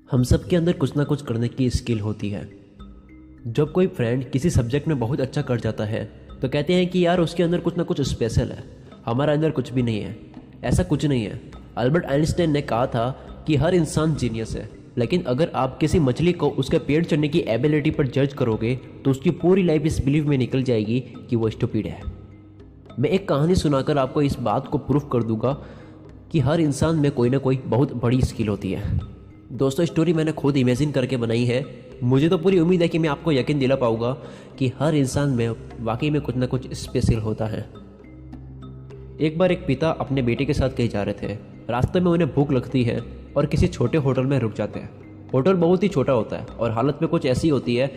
हम सब के अंदर कुछ ना कुछ करने की स्किल होती है। जब कोई फ्रेंड किसी सब्जेक्ट में बहुत अच्छा कर जाता है तो कहते हैं कि यार उसके अंदर कुछ ना कुछ स्पेशल है, हमारा अंदर कुछ भी नहीं है। ऐसा कुछ नहीं है। अल्बर्ट आइंस्टाइन ने कहा था कि हर इंसान जीनियस है, लेकिन अगर आप किसी मछली को उसके पेड़ चढ़ने की एबिलिटी पर जज करोगे तो उसकी पूरी लाइफ इस बिलीव में निकल जाएगी कि वो स्टूपिड है। मैं एक कहानी सुनाकर आपको इस बात को प्रूफ कर दूंगा कि हर इंसान में कोई ना कोई बहुत बड़ी स्किल होती है। दोस्तों, स्टोरी मैंने खुद इमेजिन करके बनाई है। मुझे तो पूरी उम्मीद है कि मैं आपको यकीन दिला पाऊंगा कि हर इंसान में वाकई में कुछ ना कुछ स्पेशल होता है। एक बार एक पिता अपने बेटे के साथ कहीं जा रहे थे। रास्ते में उन्हें भूख लगती है और किसी छोटे होटल में रुक जाते हैं। होटल बहुत ही छोटा होता है और हालत में कुछ ऐसी होती है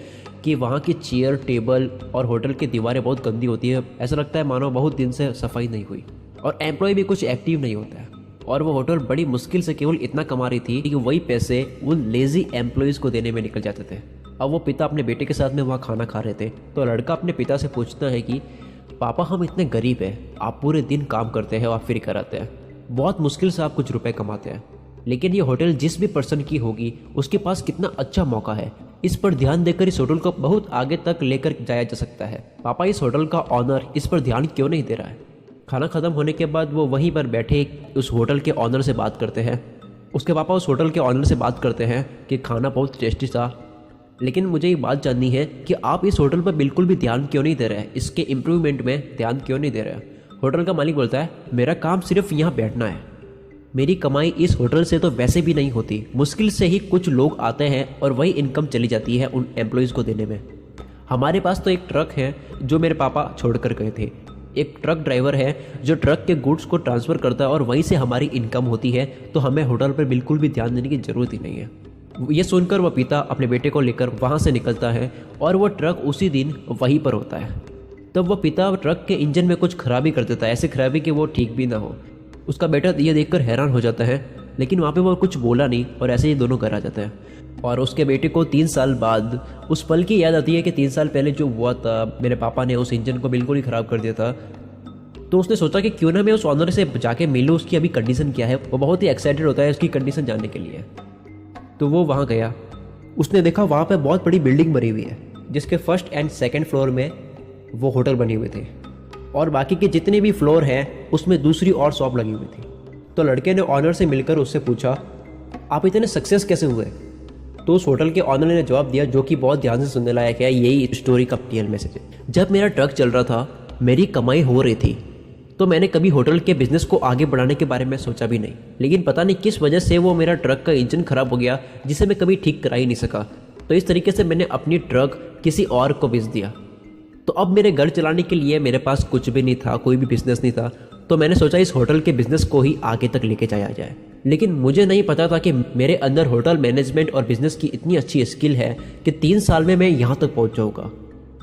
कि वहाँ की चेयर, टेबल और होटल की दीवारें बहुत गंदी होती है। ऐसा लगता है मानो बहुत दिन से सफाई नहीं हुई और एम्प्लॉय भी कुछ एक्टिव नहीं होता है। और वो होटल बड़ी मुश्किल से केवल इतना कमा रही थी कि वही पैसे उन लेजी एम्प्लॉयज़ को देने में निकल जाते थे। अब वो पिता अपने बेटे के साथ में वहाँ खाना खा रहे थे तो लड़का अपने पिता से पूछता है कि पापा, हम इतने गरीब हैं, आप पूरे दिन काम करते हैं और फिर कराते हैं, बहुत मुश्किल से आप कुछ रुपए कमाते हैं, लेकिन ये होटल जिस भी पर्सन की होगी उसके पास कितना अच्छा मौका है। इस पर ध्यान देकर इस होटल को बहुत आगे तक लेकर जाया जा सकता है। पापा, इस होटल का ऑनर इस पर ध्यान क्यों नहीं दे रहा है? खाना ख़त्म होने के बाद वो वहीं पर बैठे उस होटल के ऑनर से बात करते हैं। उसके पापा उस होटल के ऑनर से बात करते हैं कि खाना बहुत टेस्टी था, लेकिन मुझे ये बात जाननी है कि आप इस होटल पर बिल्कुल भी ध्यान क्यों नहीं दे रहे हैं, इसके इम्प्रूवमेंट में ध्यान क्यों नहीं दे रहे हैं। होटल का मालिक बोलता है, मेरा काम सिर्फ यहाँ बैठना है, मेरी कमाई इस होटल से तो वैसे भी नहीं होती। मुश्किल से ही कुछ लोग आते हैं और वही इनकम चली जाती है उन एम्प्लॉयज़ को देने में। हमारे पास तो एक ट्रक है जो मेरे पापा छोड़ कर गए थे, एक ट्रक ड्राइवर है जो ट्रक के गुड्स को ट्रांसफ़र करता है और वहीं से हमारी इनकम होती है, तो हमें होटल पर बिल्कुल भी ध्यान देने की ज़रूरत ही नहीं है। ये सुनकर वह पिता अपने बेटे को लेकर वहाँ से निकलता है और वह ट्रक उसी दिन वहीं पर होता है। तब वह पिता ट्रक के इंजन में कुछ खराबी कर देता है, ऐसी खराबी कि वो ठीक भी ना हो। उसका बेटा ये देखकर हैरान हो जाता है, लेकिन वहाँ पे वो कुछ बोला नहीं और ऐसे ही दोनों घर आ जाते हैं। और उसके बेटे को 3 साल बाद उस पल की याद आती है कि 3 साल पहले जो हुआ था, मेरे पापा ने उस इंजन को बिल्कुल ही ख़राब कर दिया था। तो उसने सोचा कि क्यों ना मैं उस ऑनर से जाके मिलूँ, उसकी अभी कंडीशन क्या है। वो बहुत ही एक्साइटेड होता है उसकी कंडीशन जानने के लिए। तो वो वहाँ गया। उसने देखा वहाँ पर बहुत बड़ी बिल्डिंग बनी हुई है जिसके फर्स्ट एंड सेकेंड फ्लोर में वो होटल बने हुए थे और बाकी के जितने भी फ्लोर हैं उसमें दूसरी और शॉप लगी हुई थी। तो लड़के ने ऑनर से मिलकर उससे पूछा, आप इतने सक्सेस कैसे हुए? तो उस होटल के ऑनर ने जवाब दिया, जो कि बहुत ध्यान से सुनने लायक है, यही स्टोरी का रियल मैसेज है। जब मेरा ट्रक चल रहा था, मेरी कमाई हो रही थी, तो मैंने कभी होटल के बिजनेस को आगे बढ़ाने के बारे में सोचा भी नहीं। लेकिन पता नहीं किस वजह से वो मेरा ट्रक का इंजन खराब हो गया, जिसे मैं कभी ठीक करा ही नहीं सका। तो इस तरीके से मैंने अपनी ट्रक किसी और को बेच दिया। तो अब मेरे घर चलाने के लिए मेरे पास कुछ भी नहीं था, कोई भी बिजनेस नहीं था। तो मैंने सोचा इस होटल के बिजनेस को ही आगे तक लेके जाया जाए। लेकिन मुझे नहीं पता था कि मेरे अंदर होटल मैनेजमेंट और बिजनेस की इतनी अच्छी स्किल है कि 3 साल में मैं यहाँ तक पहुँच जाऊँगा।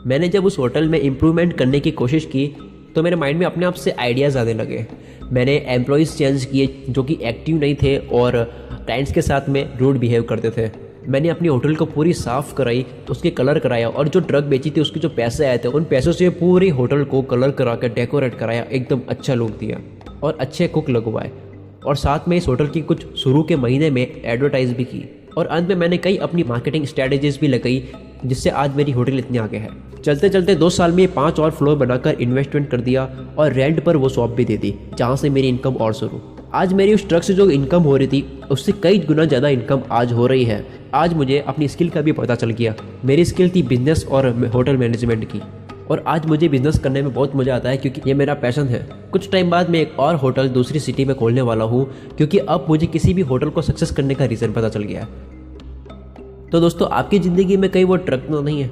मैंने जब उस होटल में इम्प्रूवमेंट करने की कोशिश की तो मेरे माइंड में अपने आप से आइडियाज़ आने लगे। मैंने एम्प्लॉयज़ चेंज किए जो कि एक्टिव नहीं थे और क्लाइंट्स के साथ में रूड बिहेव करते थे। मैंने अपनी होटल को पूरी साफ़ कराई, उसके कलर कराया और जो ट्रक बेची थी उसके जो पैसे आए थे उन पैसों से पूरी होटल को कलर करा कर डेकोरेट कराया, एकदम अच्छा लुक दिया और अच्छे कुक लगवाए। और साथ में इस होटल की कुछ शुरू के महीने में एडवर्टाइज भी की और अंत में मैंने कई अपनी मार्केटिंग स्ट्रैटेजीज भी लगाई, जिससे आज मेरी होटल इतनी आगे है। चलते चलते 2 साल में 5 और फ्लोर बनाकर इन्वेस्टमेंट कर दिया और रेंट पर वो शॉप भी दे दी, जहाँ से मेरी इनकम और शुरू। आज मेरी उस ट्रक से जो इनकम हो रही थी उससे कई गुना ज़्यादा इनकम आज हो रही है। आज मुझे अपनी स्किल का भी पता चल गया। मेरी स्किल थी बिजनेस और होटल मैनेजमेंट की, और आज मुझे बिजनेस करने में बहुत मज़ा आता है क्योंकि ये मेरा पैशन है। कुछ टाइम बाद मैं एक और होटल दूसरी सिटी में खोलने वाला हूँ, क्योंकि अब मुझे किसी भी होटल को सक्सेस करने का रीज़न पता चल गया है। तो दोस्तों, आपकी ज़िंदगी में कई वो ट्रक तो नहीं है।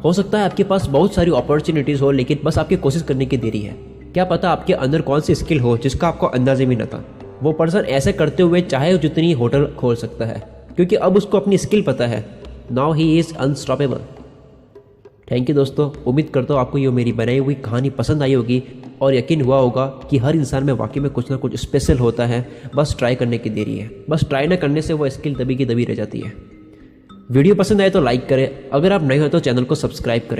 हो सकता है आपके पास बहुत सारी अपॉर्चुनिटीज़ हो, लेकिन बस आपकी कोशिश करने की देरी है। क्या पता आपके अंदर कौन सी स्किल हो जिसका आपको अंदाज़ा भी न था। वो पर्सन ऐसे करते हुए चाहे जितनी होटल खोल सकता है, क्योंकि अब उसको अपनी स्किल पता है। Now he is unstoppable. Thank you दोस्तों। उम्मीद करता हूँ आपको ये मेरी बनाई हुई कहानी पसंद आई होगी और यकीन हुआ होगा कि हर इंसान में वाकई में कुछ ना कुछ स्पेशल होता है, बस ट्राई करने की देरी है। बस ट्राई ना करने से वो स्किल दबी की दबी रह जाती है। वीडियो पसंद आए तो लाइक करें, अगर आप नए हो तो चैनल को सब्सक्राइब करें।